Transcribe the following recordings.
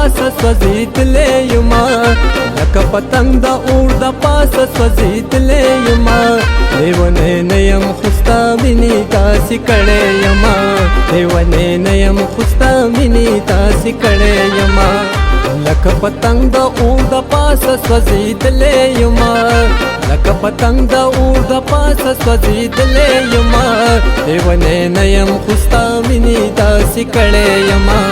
پاسه سوځېدلی یما لکه پتنګ د اور د پاسه سوځېدلی یما لیونی نه یم خو ستا مینې داسې کړی یما لیونی نه یم خو ستا مینې داسې کړی یما لکه پتنګ د اور د پاسه سوځېدلی یما لکه پتنګ د اور د پاسه سوځېدلی یما لیونی نه یم خو ستا مینې داسې کړی یما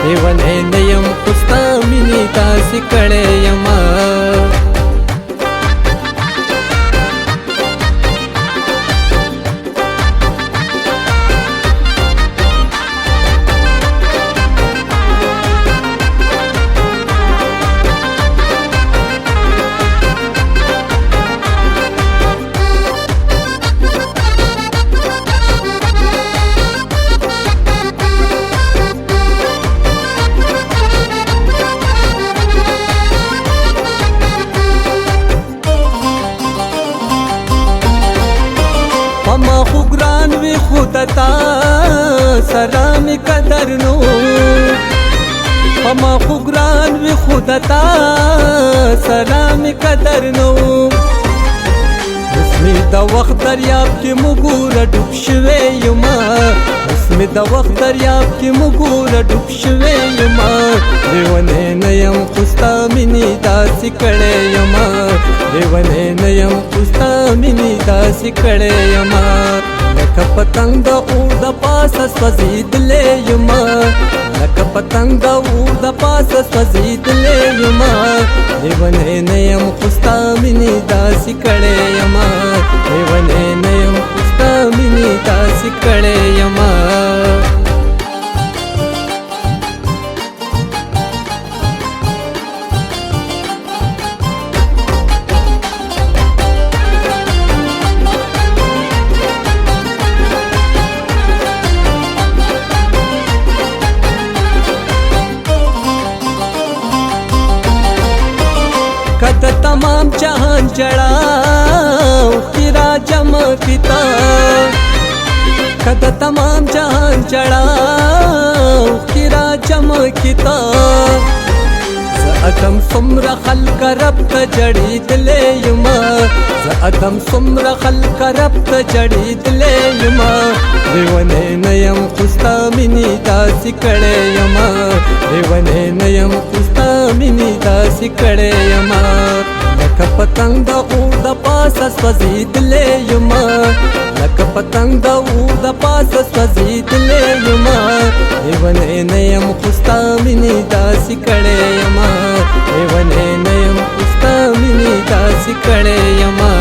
لیونی نه یم خو ستا مینې داسې کړی یما ما خو ګران وي خو د تا سره مې قدر نو ما خو ګران وي خو د تا سره مې قدر نو اوس مې د وخت دریاب کې مو ګوره ډوب شوی یما اوس مې د وخت دریاب کې مو ګوره ډوب شوی یما لیونی نه یم خو ستا مینې داسې کړی یما لیونی نه یم خو ستا مینې داسې کړی یما لکه پتنګ د اور د پاسه سوځېدلی یما لکه پتنګ د اور د پاسه سوځېدلی یما لیونی نه یم خو ستا مینې داسې کړی یما لیونی نه یم خو ستا مینې داسې کړی یما کد تمام جهان جڑا اخیرا جمع کتا کد تمام جهان جڑا اخیرا جمع کتا ادم سمر خلق رب ته جړېدلی یما زه ادم سمر خلق رب ته جړېدلی یما لیونی نه یم خو ستا مینې داسې کړی یما لیونی نه یم خو ستا مینې داسې کړی یما لکه پتنګ د اور د پاسه سوځېدلی یما لکه پتنګ د اور د پاسه سوځېدلی یما لیونی نه یم خو ستا مینې داسې کړی یما لیونی نه یم خو ستا مینې داسې کړی یما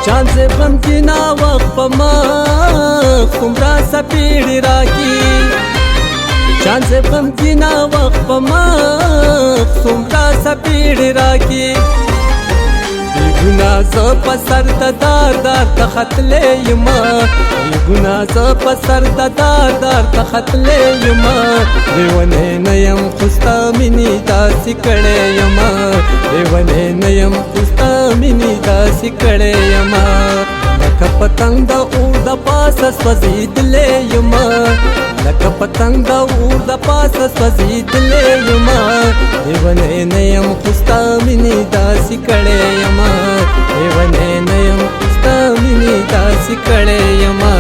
چاند سے غمگینا وقت پا مخ څومره سپیړې راکي چاند سے غمگینا وقت پا مخ څومره سپیړې راکي بی ګناه زه په سر د دار ته ختلی یما بی ګناه زه په سر د دار ته ختلی یما لیونی نه یم خو ستا مینې داسې کړی یما لیونی نه یم خو ستا مینې داسې کړی یما لکه پتنګ د اور د پاسه سوځېدلی یما لکه پتنګ د اور د پاسه سوځېدلی یما لیونی نه یم خو ستا مینې داسې کړی یما لیونی نه یم خو ستا مینې داسې کړی یما